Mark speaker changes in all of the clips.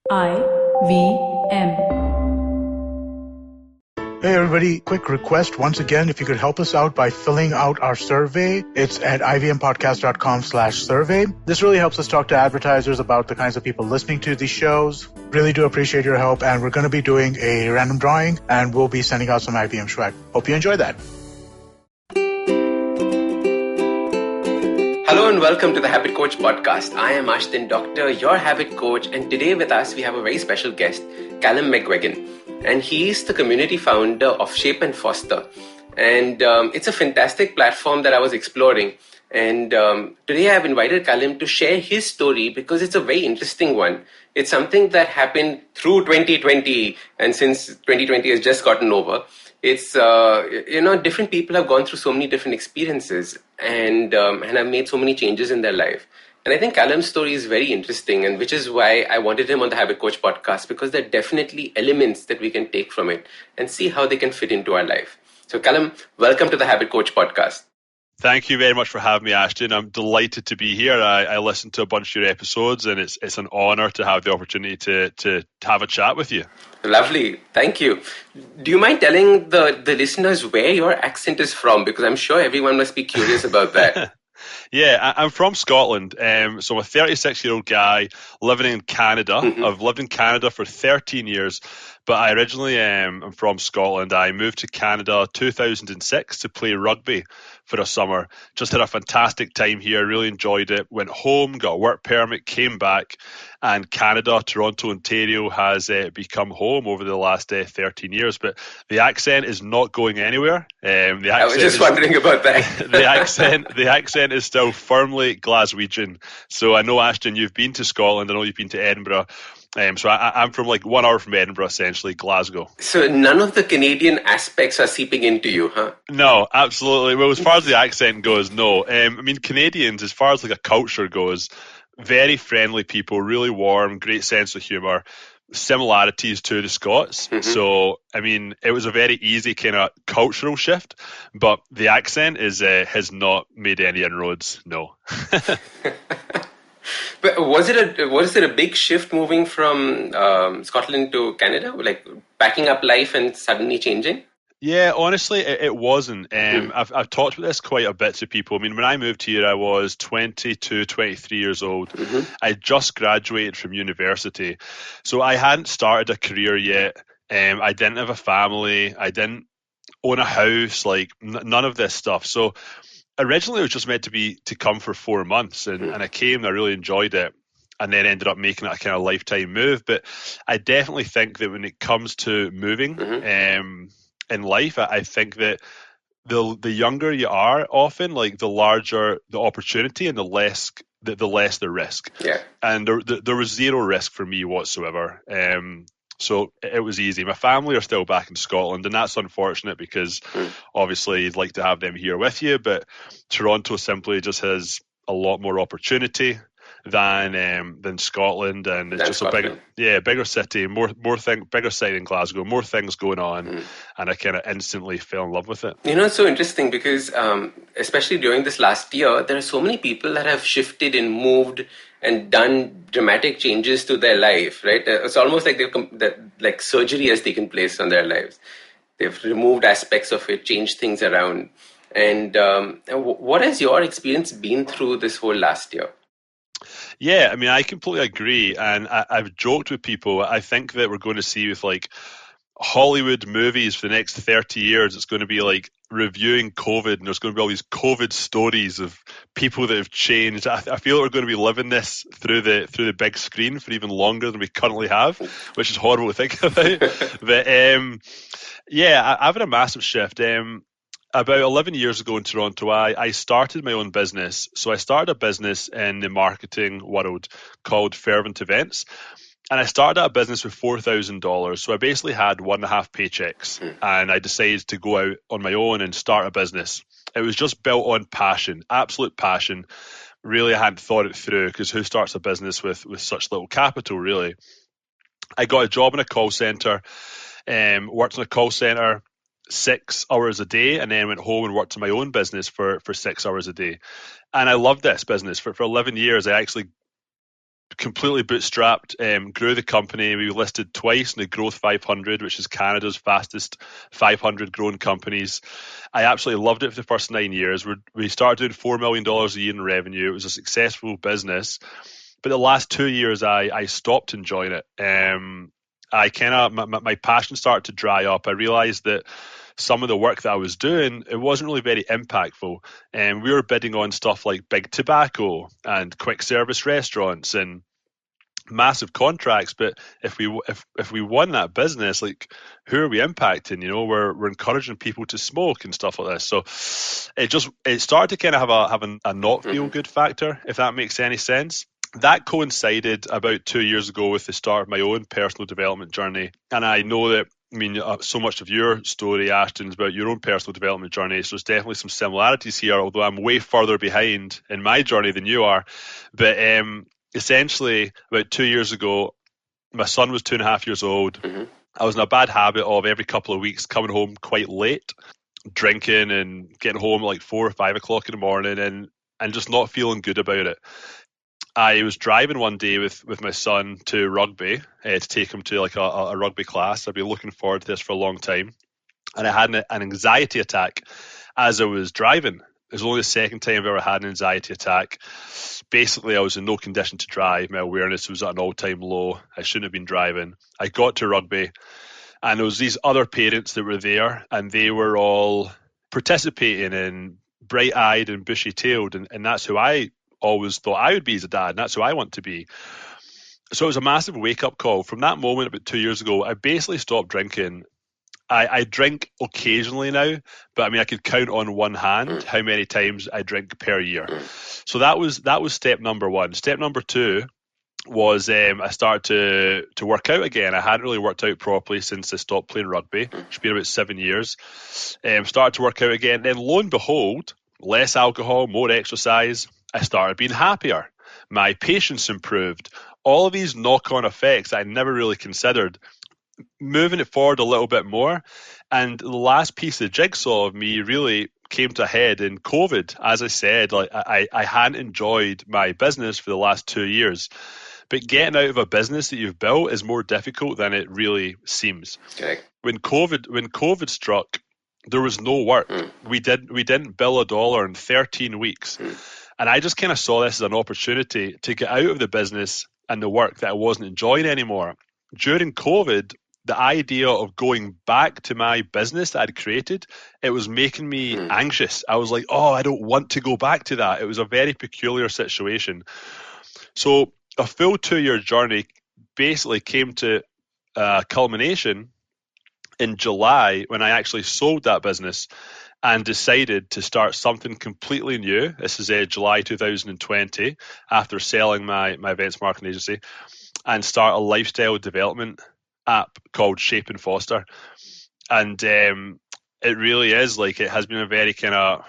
Speaker 1: IVM.
Speaker 2: Hey everybody, quick request once again, if you could help us out by filling out our survey. It's at ivmpodcast.com/survey. This really helps us talk to advertisers about the kinds of people listening to these shows. Really do appreciate your help, and we're going to be doing a random drawing, and we'll be sending out some IVM swag. Hope you enjoy that.
Speaker 3: Hello and welcome to the Habit Coach podcast. I am Ashdin, Doctor, your habit coach, and today with us we have a very special guest, Calum McGuigan. And he's the community founder of Shape and Foster. And it's a fantastic platform that I was exploring. And today I've invited Calum to share his story because it's a very interesting one. It's something that happened through 2020, and since 2020 has just gotten over, it's, different people have gone through so many different experiences and have made so many changes in their life. And I think Calum's story is very interesting, and which is why I wanted him on the Habit Coach podcast, because there are definitely elements that we can take from it and see how they can fit into our life. So Calum, welcome to the Habit Coach podcast.
Speaker 4: Thank you very much for having me, Ashdin. I'm delighted to be here. I listened to a bunch of your episodes, and it's an honour to have the opportunity to have a chat with you.
Speaker 3: Lovely. Thank you. Do you mind telling the listeners where your accent is from? Because I'm sure everyone must be curious about that.
Speaker 4: Yeah, I'm from Scotland. So I'm a 36-year-old guy living in Canada. Mm-hmm. I've lived in Canada for 13 years, but I originally am from Scotland. I moved to Canada 2006 to play rugby for a summer. Just had a fantastic time here, really enjoyed it. Went home, got a work permit, came back, and Canada, Toronto, Ontario has become home over the last 13 years. But the accent is not going anywhere.
Speaker 3: I was just wondering about that.
Speaker 4: the accent is still firmly Glaswegian. So I know, Ashdin, you've been to Scotland. I know you've been to Edinburgh. So I'm from like 1 hour from Edinburgh, essentially, Glasgow.
Speaker 3: So none of the Canadian aspects are seeping into you, huh?
Speaker 4: No, absolutely. Well, as far as the accent goes, no. Canadians, as far as like a culture goes, very friendly people, really warm, great sense of humour, similarities to the Scots. Mm-hmm. So, it was a very easy kind of cultural shift, but the accent has not made any inroads, no.
Speaker 3: But was it a big shift moving from Scotland to Canada, like packing up life and suddenly changing?
Speaker 4: Yeah, honestly, it wasn't. I've talked about this quite a bit to people. When I moved here, I was 22, 23 years old. Mm-hmm. I just graduated from university. So I hadn't started a career yet. I didn't have a family. I didn't own a house, like none of this stuff. So originally it was just meant to come for 4 months, and I came and I really enjoyed it, and then ended up making it a kind of lifetime move. But I definitely think that when it comes to moving in life, I think that the younger you are, often like the larger the opportunity and the less the risk.
Speaker 3: Yeah. And
Speaker 4: there was zero risk for me whatsoever. So it was easy. My family are still back in Scotland, and that's unfortunate because obviously you'd like to have them here with you, but Toronto simply just has a lot more opportunity than Scotland, and it's just Scotland. Bigger city, bigger city than Glasgow, more things going on, and I kind of instantly fell in love with it.
Speaker 3: It's so interesting because especially during this last year, there are so many people that have shifted and moved and done dramatic changes to their life, right? It's almost like surgery has taken place on their lives. They've removed aspects of it, changed things around. And what has your experience been through this whole last year?
Speaker 4: Yeah, I completely agree. And I've joked with people, I think that we're going to see with like Hollywood movies for the next 30 years, it's going to be like reviewing COVID, and there's going to be all these COVID stories of people that have changed. I feel like we're going to be living this through the big screen for even longer than we currently have, which is horrible to think about. But I've had a massive shift. About 11 years ago in Toronto, I started my own business. So I started a business in the marketing world called Reinvent Events. And I started a business with $4,000. So I basically had 1.5 paychecks, and I decided to go out on my own and start a business. It was just built on passion, absolute passion. Really, I hadn't thought it through, because who starts a business with such little capital, really? I got a job in a call center, worked in a call center 6 hours a day, and then went home and worked in my own business for 6 hours a day. And I loved this business. For 11 years, I actually completely bootstrapped, grew the company. We listed twice in the Growth 500, which is Canada's fastest 500 grown companies. I absolutely loved it for the first 9 years. We started doing $4 million a year in revenue. It was a successful business. But the last 2 years, I stopped enjoying it. My passion started to dry up. I realized that some of the work that I was doing, it wasn't really very impactful. And we were bidding on stuff like big tobacco and quick service restaurants and massive contracts. But if we won that business, like, who are we impacting? We're encouraging people to smoke and stuff like this. So it started to kind of have a not feel good factor, if that makes any sense. That coincided about 2 years ago with the start of my own personal development journey. And I know that, so much of your story, Ashdin, is about your own personal development journey. So there's definitely some similarities here, although I'm way further behind in my journey than you are. But essentially, about 2 years ago, my son was 2.5 years old.
Speaker 3: Mm-hmm.
Speaker 4: I was in a bad habit of every couple of weeks coming home quite late, drinking and getting home at like 4 or 5 o'clock in the morning and just not feeling good about it. I was driving one day with my son to rugby to take him to like a rugby class. I've been looking forward to this for a long time. And I had an anxiety attack as I was driving. It was only the second time I've ever had an anxiety attack. Basically, I was in no condition to drive. My awareness was at an all-time low. I shouldn't have been driving. I got to rugby, and there was these other parents that were there, and they were all participating and bright-eyed and bushy-tailed, and that's who I always thought I would be as a dad, and that's who I want to be. So it was a massive wake-up call. From that moment about 2 years ago, I basically stopped drinking. I drink occasionally now, but I could count on one hand how many times I drink per year. So that was step number one. Step number two was I started to work out again. I hadn't really worked out properly since I stopped playing rugby. It's been about 7 years. Started to work out again. Then lo and behold, less alcohol, more exercise. I started being happier. My patience improved. All of these knock-on effects I never really considered. Moving it forward a little bit more, and the last piece of the jigsaw of me really came to a head in COVID. As I said, like I hadn't enjoyed my business for the last 2 years. But getting out of a business that you've built is more difficult than it really seems.
Speaker 3: Okay.
Speaker 4: When COVID struck, there was no work. We didn't bill $1 in 13 weeks. And I just kind of saw this as an opportunity to get out of the business and the work that I wasn't enjoying anymore. During COVID, the idea of going back to my business that I'd created, it was making me anxious. I was like, I don't want to go back to that. It was a very peculiar situation. So a full 2-year journey basically came to culmination in July when I actually sold that business and decided to start something completely new. This is July 2020, after selling my events marketing agency, and start a lifestyle development app called Shape and Foster. And it really is like, it has been a very kind of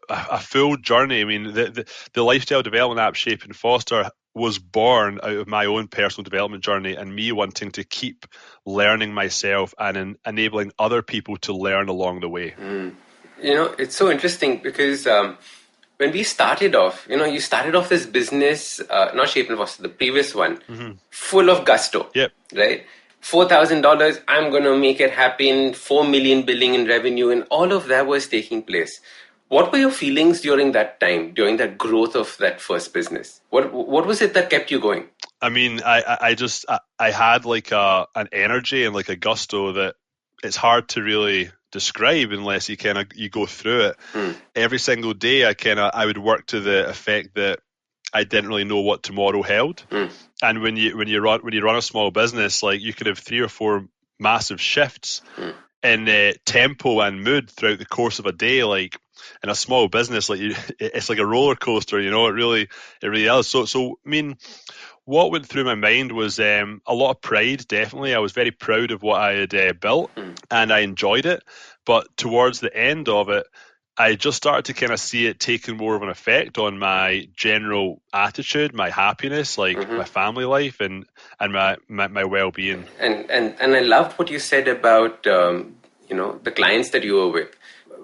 Speaker 4: a full journey. I mean, the lifestyle development app Shape and Foster was born out of my own personal development journey and me wanting to keep learning myself and enabling other people to learn along the way.
Speaker 3: It's so interesting because when we started off, you started off this business, not Shape and Foster, the previous one, full of gusto.
Speaker 4: Yep.
Speaker 3: Right? $4,000, I'm going to make it happen, 4 million billing in revenue, and all of that was taking place. What were your feelings during that time, during that growth of that first business? What was it that kept you going?
Speaker 4: I mean, I had like an energy and like a gusto that it's hard to really describe unless you go through it. Every single day I would work to the effect that I didn't really know what tomorrow held. And when you run a small business, like, you could have 3 or 4 massive shifts in tempo and mood throughout the course of a day. Like, in a small business, like, it's like a roller coaster. It really is. So I mean, what went through my mind was a lot of pride. Definitely, I was very proud of what I had built, and I enjoyed it. But towards the end of it, I just started to kind of see it taking more of an effect on my general attitude, my happiness, like my family life, and my well-being.
Speaker 3: And I loved what you said about the clients that you were with.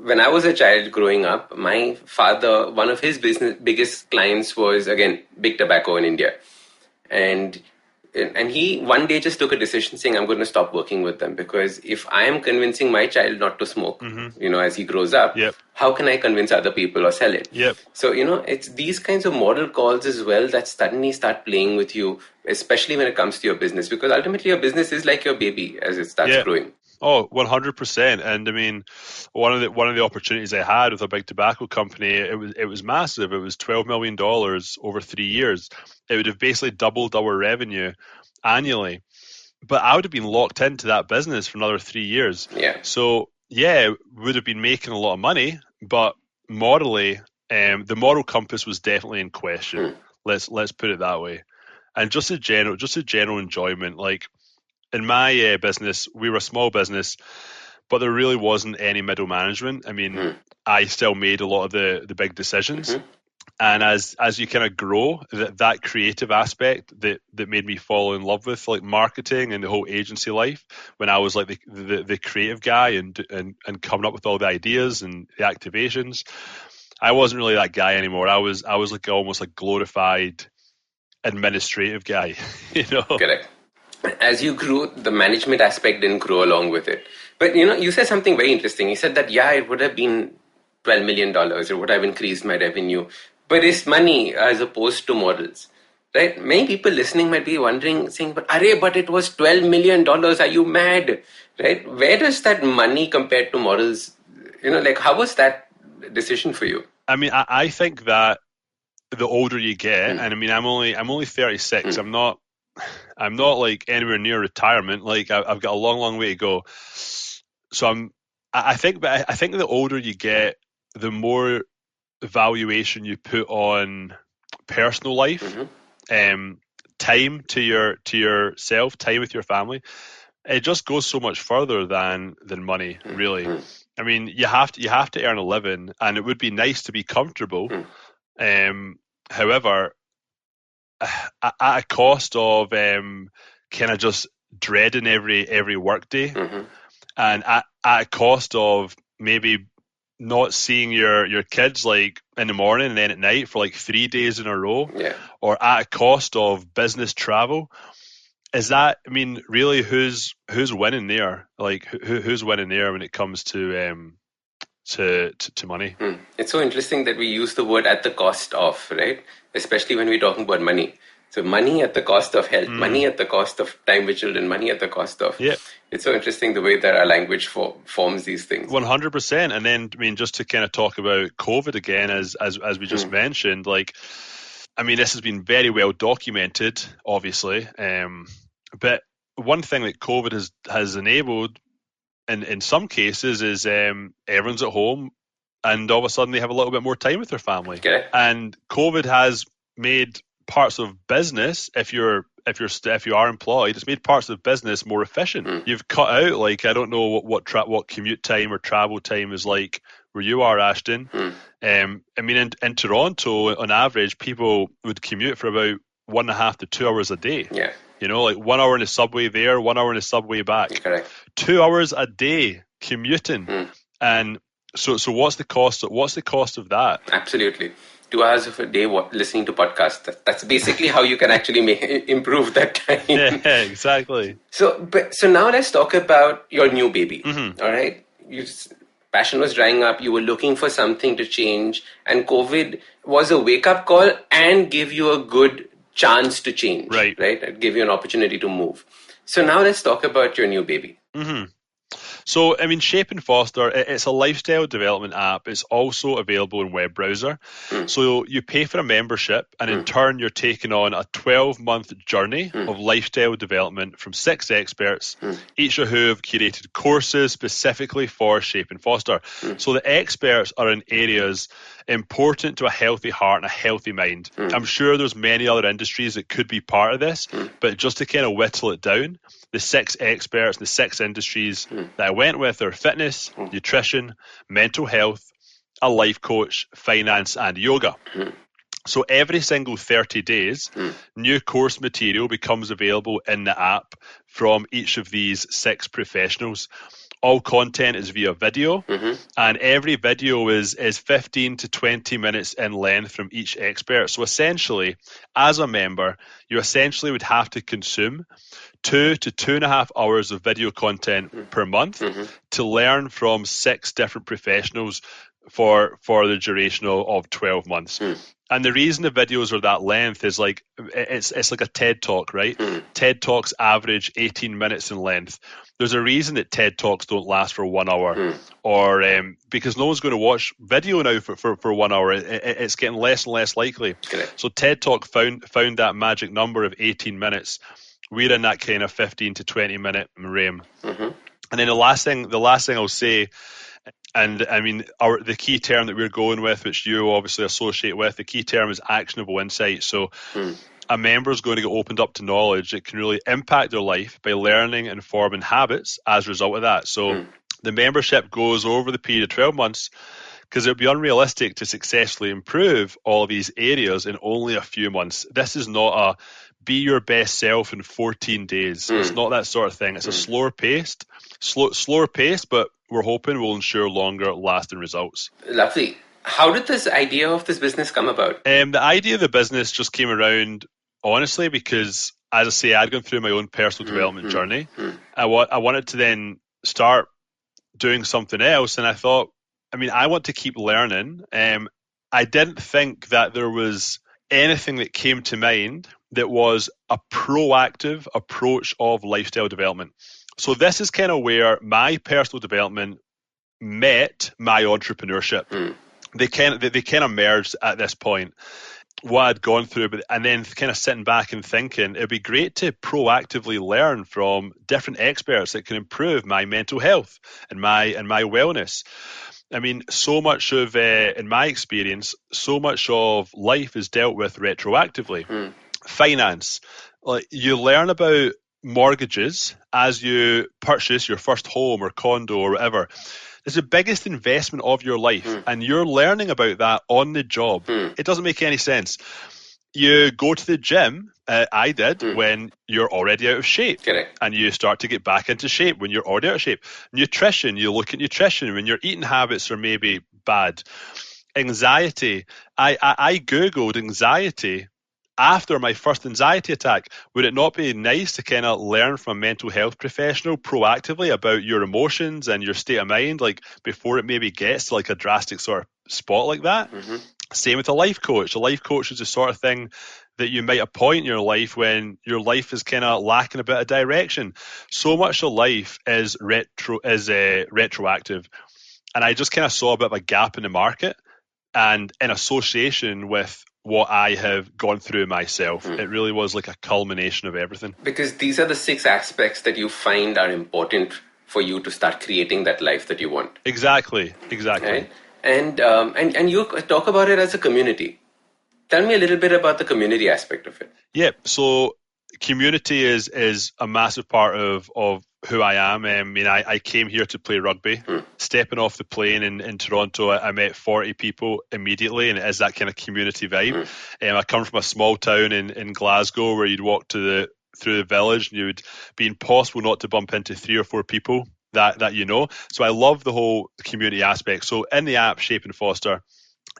Speaker 3: when I was a child growing up, my father, one of his biggest clients was, again, big tobacco in India. And he one day just took a decision saying, I'm going to stop working with them, because if I am convincing my child not to smoke, as he grows up,
Speaker 4: Yep.
Speaker 3: how can I convince other people or sell it?
Speaker 4: Yep.
Speaker 3: So, it's these kinds of model calls as well that suddenly start playing with you, especially when it comes to your business, because ultimately your business is like your baby as it starts growing.
Speaker 4: Oh, 100%. And I mean, one of the opportunities I had with a big tobacco company, it was massive. It was $12 million over 3 years. It would have basically doubled our revenue annually. But I would have been locked into that business for another 3 years.
Speaker 3: Yeah.
Speaker 4: So yeah, would have been making a lot of money, but morally, the moral compass was definitely in question. Let's put it that way. And just a general enjoyment, like. In my business, we were a small business, but there really wasn't any middle management. I mean, I still made a lot of the big decisions. And as you kind of grow, that creative aspect that made me fall in love with like marketing and the whole agency life, when I was like the creative guy and coming up with all the ideas and the activations, I wasn't really that guy anymore. I was like almost like glorified administrative guy,
Speaker 3: Correct. As you grew, the management aspect didn't grow along with it. But, you said something very interesting. You said that, it would have been $12 million. It would have increased my revenue. But it's money as opposed to models, right? Many people listening might be wondering, saying, but it was $12 million. Are you mad? Right? Where does that money compare to models? How was that decision for you?
Speaker 4: I mean, I think that the older you get, and I mean, I'm only 36. I'm not like anywhere near retirement. Like I've got a long way to go. So I think the older you get, the more valuation you put on personal life, time to yourself, time with your family. It just goes so much further than money, really. I mean, you have to earn a living, and it would be nice to be comfortable. However, at a cost of kind of just dreading every work day, and at a cost of maybe not seeing your kids like in the morning and then at night for like 3 days in a row, or at a cost of business travel. Is that, I mean, really, who's winning there? Like who's winning there when it comes to money?
Speaker 3: It's so interesting that we use the word at the cost of, right? Especially when we're talking about money. So money at the cost of health, money at the cost of time with children, money at the cost of...
Speaker 4: Yeah.
Speaker 3: It's so interesting the way that our language forms these things.
Speaker 4: 100%. And then, I mean, just to kind of talk about COVID again, as we just mentioned, like, I mean, this has been very well documented, obviously. But one thing that COVID has enabled in some cases is everyone's at home and all of a sudden they have a little bit more time with their family.
Speaker 3: Okay.
Speaker 4: And COVID has made parts of business, if you are employed, it's made parts of business more efficient. You've cut out, like, I don't know what commute time or travel time is like where you are, Ashdin. I mean, in Toronto, on average, people would commute for about 1.5 to 2 hours a day.
Speaker 3: Yeah.
Speaker 4: Like 1 hour in the subway there, 1 hour in the subway back.
Speaker 3: Correct.
Speaker 4: 2 hours a day commuting. And so what's the cost? What's the cost of that?
Speaker 3: Absolutely. 2 hours of a day listening to podcasts. That's basically how you can actually improve that time.
Speaker 4: Yeah, exactly.
Speaker 3: So now let's talk about your new baby. All right. Passion was drying up. You were looking for something to change, and COVID was a wake-up call and gave you a good chance to change. Right. It gave you an opportunity to move. So now let's talk about your new baby.
Speaker 4: So, I mean, Shape and Foster, it's a lifestyle development app. It's also available in web browser. So you pay for a membership, and in turn, you're taking on a 12-month journey of lifestyle development from 6 experts, each of who have curated courses specifically for Shape and Foster. So the experts are in areas important to a healthy heart and a healthy mind. I'm sure there's many other industries that could be part of this, but just to kind of whittle it down, the 6 experts, the 6 industries that I went with are fitness, nutrition, mental health, a life coach, finance, and yoga. So every single 30 days, new course material becomes available in the app from each of these 6 professionals. All content is via video,
Speaker 3: Mm-hmm.
Speaker 4: and every video is 15 to 20 minutes in length from each expert. So essentially, as a member, you essentially would have to consume 2 to 2.5 hours of video content per month
Speaker 3: Mm-hmm.
Speaker 4: to learn from 6 different professionals for the duration of 12 months.
Speaker 3: Mm.
Speaker 4: And the reason the videos are that length is like it's like a TED Talk, right?
Speaker 3: Mm.
Speaker 4: TED Talks average 18 minutes in length. There's a reason that TED Talks don't last for 1 hour, or because no one's going to watch video now for 1 hour. It's getting less and less likely.
Speaker 3: Correct.
Speaker 4: So TED Talk found that magic number of 18 minutes. We're in that kind of 15 to 20 minute realm.
Speaker 3: Mm-hmm.
Speaker 4: And then the last thing I'll say, and I mean, the key term that we're going with, which you obviously associate with, the key term is actionable insight. So a member is going to get opened up to knowledge that can really impact their life by learning and forming habits as a result of that. So the membership goes over the period of 12 months, because it would be unrealistic to successfully improve all of these areas in only a few months. This is not a be your best self in 14 days. It's not that sort of thing. It's a slower paced, but we're hoping will ensure longer lasting results.
Speaker 3: Lovely. How did this idea of this business come about?
Speaker 4: The idea of the business just came around, honestly, because, as I say, I'd gone through my own personal development journey. I wanted to then start doing something else, and I thought, I mean, I want to keep learning. I didn't think that there was anything that came to mind that was a proactive approach of lifestyle development. So this is kind of where my personal development met my entrepreneurship. They kind of merged at this point. What I'd gone through, and then kind of sitting back and thinking, it'd be great to proactively learn from different experts that can improve my mental health and my wellness. I mean, so much of, in my experience, so much of life is dealt with retroactively. Finance, like you learn about mortgages as you purchase your first home or condo or whatever. It's the biggest investment of your life, and you're learning about that on the job. It doesn't make any sense. You go to the gym, I did, when you're already out of shape.
Speaker 3: Correct.
Speaker 4: And you start to get back into shape when you're already out of shape. Nutrition, you look at nutrition when your eating habits are maybe bad. Anxiety, I Googled anxiety after my first anxiety attack. Would it not be nice to kind of learn from a mental health professional proactively about your emotions and your state of mind, like before it maybe gets to like a drastic sort of spot like that? Same with a life coach. A life coach is the sort of thing that you might appoint in your life when your life is kind of lacking a bit of direction. So much of life is retroactive. And I just kind of saw a bit of a gap in the market, and in association with what I have gone through myself. It really was like a culmination of everything.
Speaker 3: Because these are the 6 aspects that you find are important for you to start creating that life that you want.
Speaker 4: Exactly.
Speaker 3: Right? And you talk about it as a community. Tell me a little bit about the community aspect of it.
Speaker 4: Yeah, so community is a massive part of who I am. I mean, I came here to play rugby. Stepping off the plane in Toronto, I met 40 people immediately, and it is that kind of community vibe. I come from a small town in Glasgow where you'd walk through the village and you would be impossible not to bump into 3 or 4 people that you know. So I love the whole community aspect. So in the app Shape and Foster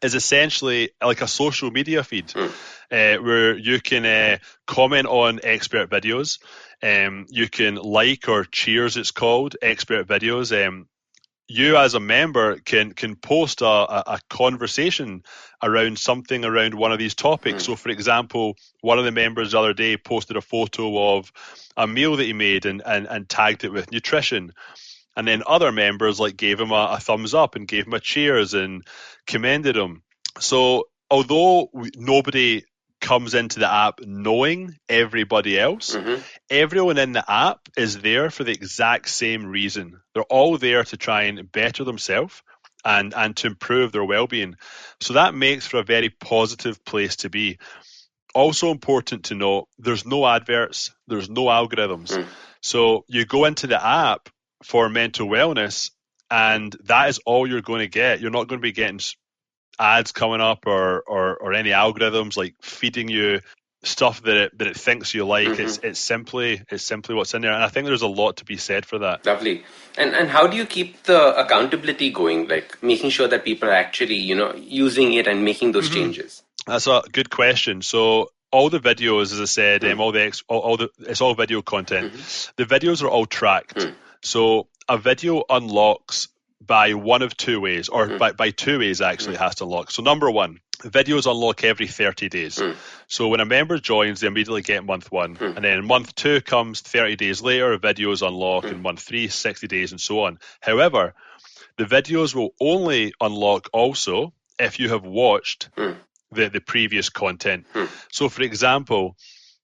Speaker 4: is essentially like a social media feed where you can comment on expert videos. You can like or cheers, it's called, expert videos. You as a member can post a conversation around something around one of these topics. So for example, one of the members the other day posted a photo of a meal that he made and tagged it with nutrition. And then other members like gave him a thumbs up and gave him a cheers and commended him. So although nobody comes into the app knowing everybody else, everyone in the app is there for the exact same reason. They're all there to try and better themselves and to improve their well-being. So that makes for a very positive place to be. Also important to note, there's no adverts, there's no algorithms. So you go into the app for mental wellness, and that is all you're going to get. You're not going to be getting ads coming up or any algorithms like feeding you stuff that it thinks you like. It's simply what's in there, and I think there's a lot to be said for that.
Speaker 3: Lovely. And how do you keep the accountability going, like making sure that people are actually using it and making those changes?
Speaker 4: That's a good question. So all the videos, as I said, it's all video content. The videos are all tracked. So a video unlocks by one of two ways, or by two ways actually it has to unlock. So number one, videos unlock every 30 days. So when a member joins, they immediately get month one. And then month two comes 30 days later, videos unlock, and month three, 60 days, and so on. However, the videos will only unlock also if you have watched the previous content. So for example,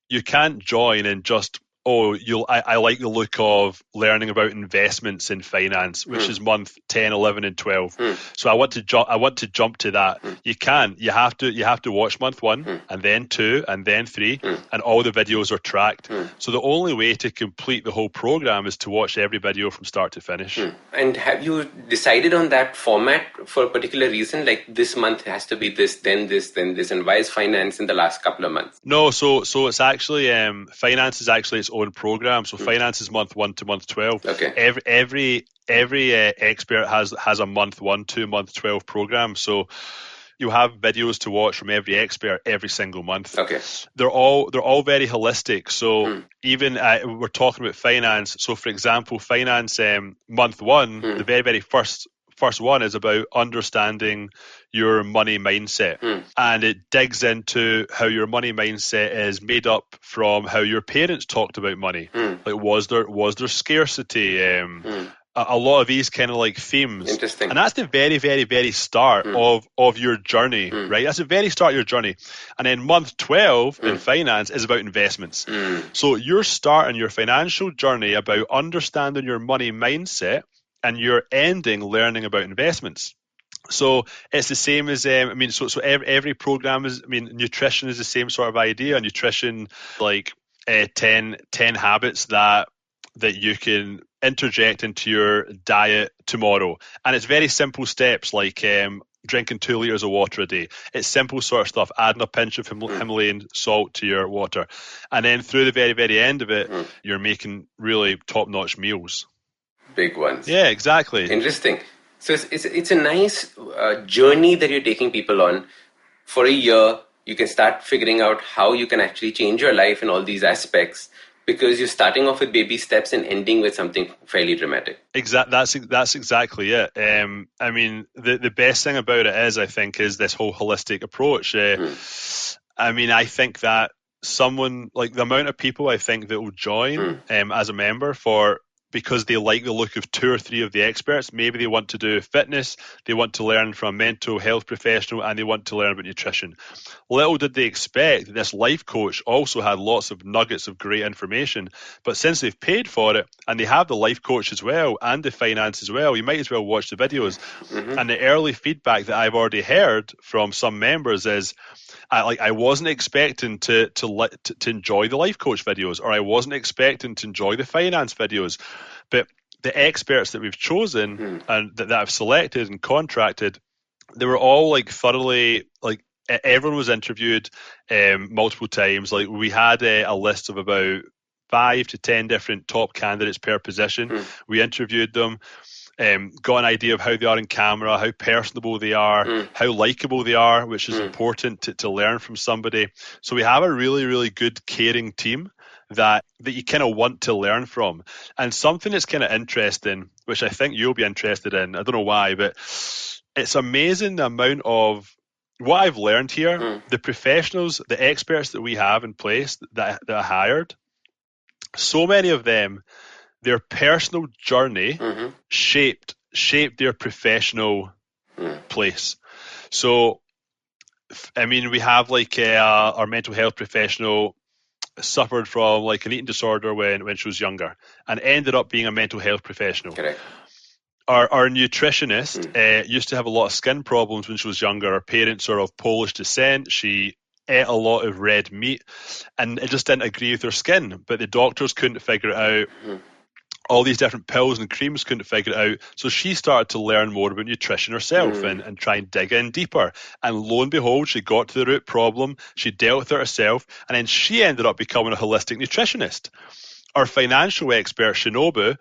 Speaker 4: you can't join and just, I like the look of learning about investments in finance, which is month 10, 11, and 12. So I want to jump to that. You can't. You have to watch month one, and then two, and then three, and all the videos are tracked. So the only way to complete the whole program is to watch every video from start to finish.
Speaker 3: And have you decided on that format for a particular reason? Like this month has to be this, then this, then this, and why is finance in the last couple of months?
Speaker 4: No, so it's actually finance is actually its own program. So finance is month 1 to month 12.
Speaker 3: Okay.
Speaker 4: Every expert has a month 1 to month 12 program. So you have videos to watch from every expert every single month.
Speaker 3: Okay.
Speaker 4: They're all very holistic. So even we're talking about finance. So for example, finance month 1, the very first one is about understanding your money mindset, and it digs into how your money mindset is made up from how your parents talked about money. Like was there scarcity? A lot of these kind of like themes.
Speaker 3: Interesting.
Speaker 4: And that's the very, very, very start of your journey, right? That's the very start of your journey. And then month 12 in finance is about investments. So you're starting your financial journey about understanding your money mindset, and you're ending learning about investments. So it's the same as, so every program is, nutrition is the same sort of idea. Nutrition, like 10 habits that you can interject into your diet tomorrow. And it's very simple steps like drinking 2 liters of water a day. It's simple sort of stuff, adding a pinch of Himalayan salt to your water. And then through the very, very end of it, you're making really top-notch meals.
Speaker 3: Big ones.
Speaker 4: Yeah, exactly.
Speaker 3: Interesting. So it's a nice journey that you're taking people on. For a year, you can start figuring out how you can actually change your life in all these aspects, because you're starting off with baby steps and ending with something fairly dramatic.
Speaker 4: That's exactly it. The best thing about it is, I think, is this whole holistic approach. I think that someone, like the amount of people I think that will join as a member because they like the look of 2 or 3 of the experts. Maybe they want to do fitness, they want to learn from a mental health professional, and they want to learn about nutrition. Little did they expect that this life coach also had lots of nuggets of great information. But since they've paid for it, and they have the life coach as well, and the finance as well, you might as well watch the videos. And the early feedback that I've already heard from some members is, I wasn't expecting to enjoy the life coach videos, or I wasn't expecting to enjoy the finance videos. But the experts that we've chosen and that I've selected and contracted, they were all like thoroughly, like everyone was interviewed multiple times. Like we had a list of about 5 to 10 different top candidates per position. We interviewed them. Got an idea of how they are in camera, how personable they are, how likable they are, which is important to learn from somebody. So we have a really, really good caring team that you kind of want to learn from. And something that's kind of interesting, which I think you'll be interested in, I don't know why, but it's amazing the amount of what I've learned here. The professionals, the experts that we have in place that I hired, so many of them, their personal journey shaped their professional place. So, we have like our mental health professional suffered from like an eating disorder when she was younger and ended up being a mental health professional.
Speaker 3: Correct.
Speaker 4: Our nutritionist used to have a lot of skin problems when she was younger. Her parents are of Polish descent. She ate a lot of red meat and it just didn't agree with her skin, but the doctors couldn't figure it out. all these different pills and creams, couldn't figure it out. So she started to learn more about nutrition herself and try and dig in deeper. And lo and behold, she got to the root problem. She dealt with it herself. And then she ended up becoming a holistic nutritionist. Our financial expert, Shinobu,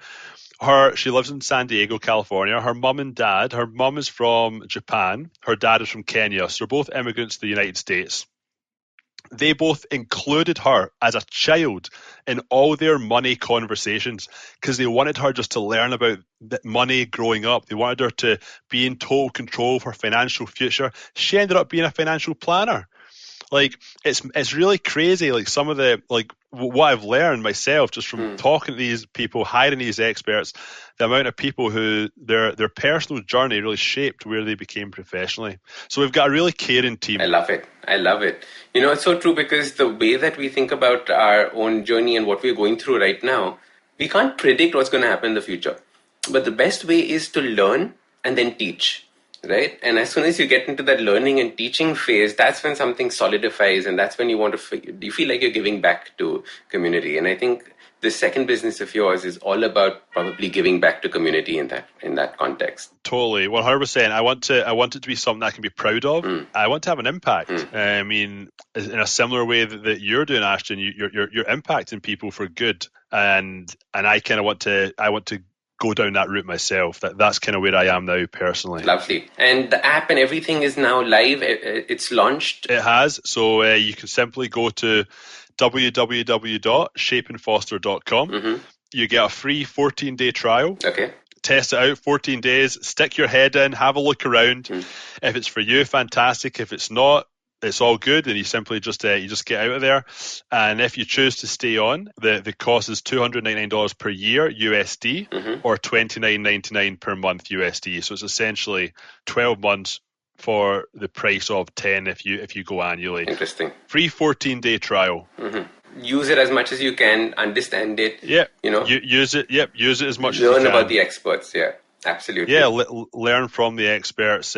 Speaker 4: she lives in San Diego, California. Her mum and dad, her mum is from Japan. Her dad is from Kenya. So they're both immigrants to the United States. They both included her as a child in all their money conversations because they wanted her just to learn about money growing up. They wanted her to be in total control of her financial future. She ended up being a financial planner. Like, it's really crazy. Like, some of the, like, what I've learned myself just from talking to these people, hiring these experts, the amount of people who their personal journey really shaped where they became professionally. So we've got a really caring team.
Speaker 3: I love it. It's so true, because the way that we think about our own journey and what we're going through right now, we can't predict what's going to happen in the future. But the best way is to learn and then teach. Right? And as soon as you get into that learning and teaching phase, that's when something solidifies, and that's when you feel like you're giving back to community. And I think the second business of yours is all about probably giving back to community in that context.
Speaker 4: Totally, 100%. I want it to be something I can be proud of. I want to have an impact. I mean, in a similar way that you're doing, Ashdin, you're impacting people for good, and I kind of want to go down that route myself. That's kind of where I am now personally.
Speaker 3: Lovely. And the app and everything is now live. It's launched.
Speaker 4: It has. So you can simply go to www.shapeandfoster.com. You get a free 14-day trial.
Speaker 3: Okay.
Speaker 4: Test it out, 14 days. Stick your head in. Have a look around. If it's for you, fantastic. If it's not, it's all good, and you simply just get out of there. And if you choose to stay on, the cost is $299 per year USD, or $29.99 per month USD. So it's essentially 12 months for the price of 10 if you go annually.
Speaker 3: Interesting.
Speaker 4: Free 14-day trial.
Speaker 3: Use it as much as you can. Understand it.
Speaker 4: Yeah. Use it. Yep. Use it as much as you can.
Speaker 3: Learn about the experts. Yeah. Absolutely.
Speaker 4: Yeah. Learn from the experts.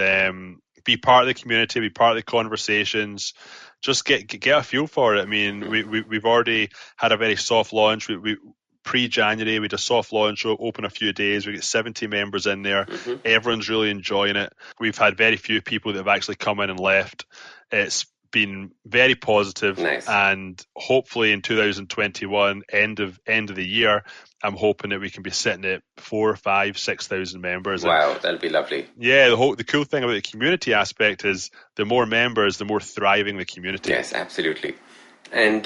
Speaker 4: Be part of the community, be part of the conversations, just get a feel for it. I mean, we've already had a very soft launch. We pre-January, we did a soft launch, open a few days. We got 70 members in there. Everyone's really enjoying it. We've had very few people that have actually come in and left. It's been very positive.
Speaker 3: Nice.
Speaker 4: And hopefully in 2021, end of the year, I'm hoping that we can be sitting at 4,000, 5,000, 6,000 members.
Speaker 3: Wow, that'll be lovely.
Speaker 4: Yeah, the cool thing about the community aspect is the more members, the more thriving the community.
Speaker 3: Yes, absolutely. And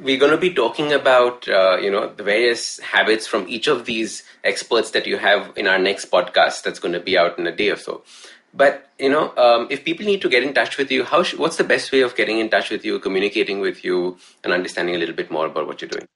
Speaker 3: we're going to be talking about the various habits from each of these experts that you have in our next podcast that's going to be out in a day or so. But, if people need to get in touch with you, what's the best way of getting in touch with you, communicating with you, and understanding a little bit more about what you're doing?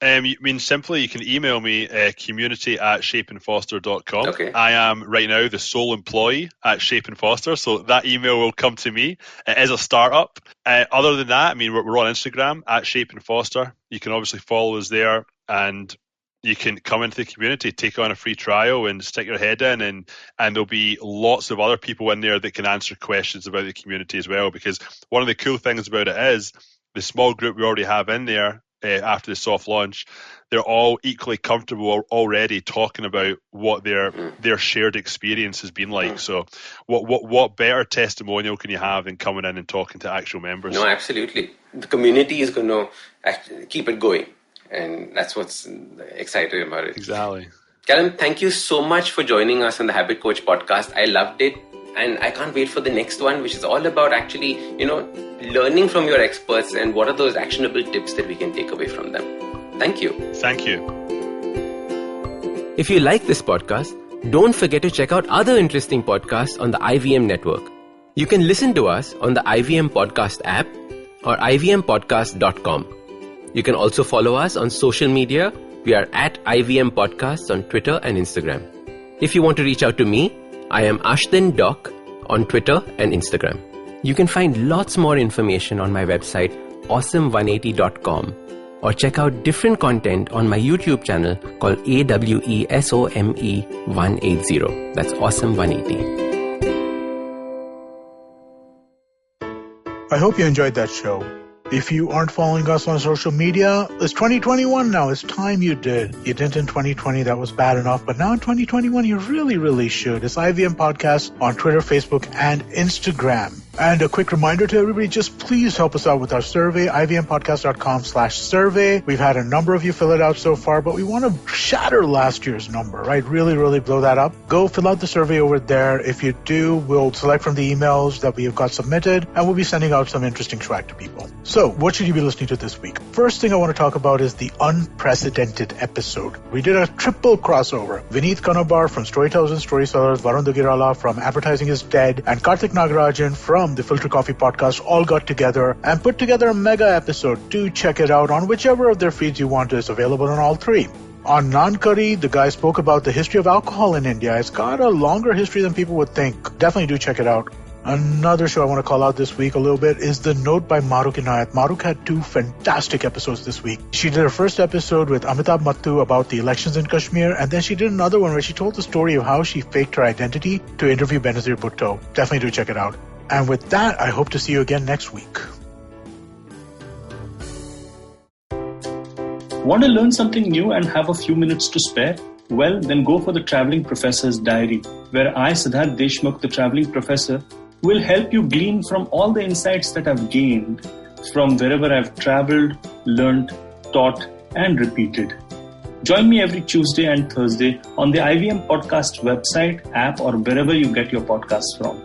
Speaker 4: Simply, you can email me, community@shapeandfoster.com.
Speaker 3: Okay.
Speaker 4: I am right now the sole employee at Shape and Foster, so that email will come to me. It is a startup. Other than that, we're on Instagram at Shape and Foster. You can obviously follow us there, and you can come into the community, take on a free trial, and stick your head in, and there'll be lots of other people in there that can answer questions about the community as well. Because one of the cool things about it is the small group we already have in there after the soft launch, they're all equally comfortable already talking about what their shared experience has been like. So what better testimonial can you have than coming in and talking to actual members?
Speaker 3: No, absolutely. The community is going to keep it going. And that's what's exciting about it.
Speaker 4: Exactly.
Speaker 3: Calum, thank you so much for joining us on the Habit Coach podcast. I loved it. And I can't wait for the next one, which is all about actually, learning from your experts and what are those actionable tips that we can take away from them. Thank you.
Speaker 4: Thank you.
Speaker 3: If you like this podcast, don't forget to check out other interesting podcasts on the IVM network. You can listen to us on the IVM Podcast app or ivmpodcast.com. You can also follow us on social media. We are at IVM Podcasts on Twitter and Instagram. If you want to reach out to me, I am Ashdin Doc on Twitter and Instagram. You can find lots more information on my website, awesome180.com, or check out different content on my YouTube channel called AWESOME180. That's Awesome180.
Speaker 2: I hope you enjoyed that show. If you aren't following us on social media, it's 2021 now. It's time you did. You didn't in 2020. That was bad enough. But now in 2021, you really, really should. It's IVM Podcast on Twitter, Facebook, and Instagram. And a quick reminder to everybody, just please help us out with our survey, ivmpodcast.com/survey. We've had a number of you fill it out so far, but we want to shatter last year's number, right? Really, really blow that up. Go fill out the survey over there. If you do, we'll select from the emails that we have got submitted, and we'll be sending out some interesting swag to people. So what should you be listening to this week? First thing I want to talk about is the unprecedented episode. We did a triple crossover. Vineet Kanabar from Storytellers and Storysellers, Varun Dugirala from Advertising is Dead, and Karthik Nagarajan from the Filter Coffee Podcast all got together and put together a mega episode. Do check it out on whichever of their feeds you want. It's available on all three. On Naan Curry, the guy spoke about the history of alcohol in India. It's got a longer history than people would think. Definitely do check it out. Another show I want to call out this week a little bit is The Note by Maruk Inayat. Maruk had 2 fantastic episodes this week. She did her first episode with Amitabh Mattu about the elections in Kashmir, and then she did another one where she told the story of how she faked her identity to interview Benazir Bhutto. Definitely do check it out. And with that, I hope to see you again next week.
Speaker 1: Want to learn something new and have a few minutes to spare? Well, then go for the Traveling Professor's Diary, where I, Siddharth Deshmukh, the Traveling Professor, will help you glean from all the insights that I've gained from wherever I've traveled, learned, taught, and repeated. Join me every Tuesday and Thursday on the IVM Podcast website, app, or wherever you get your podcasts from.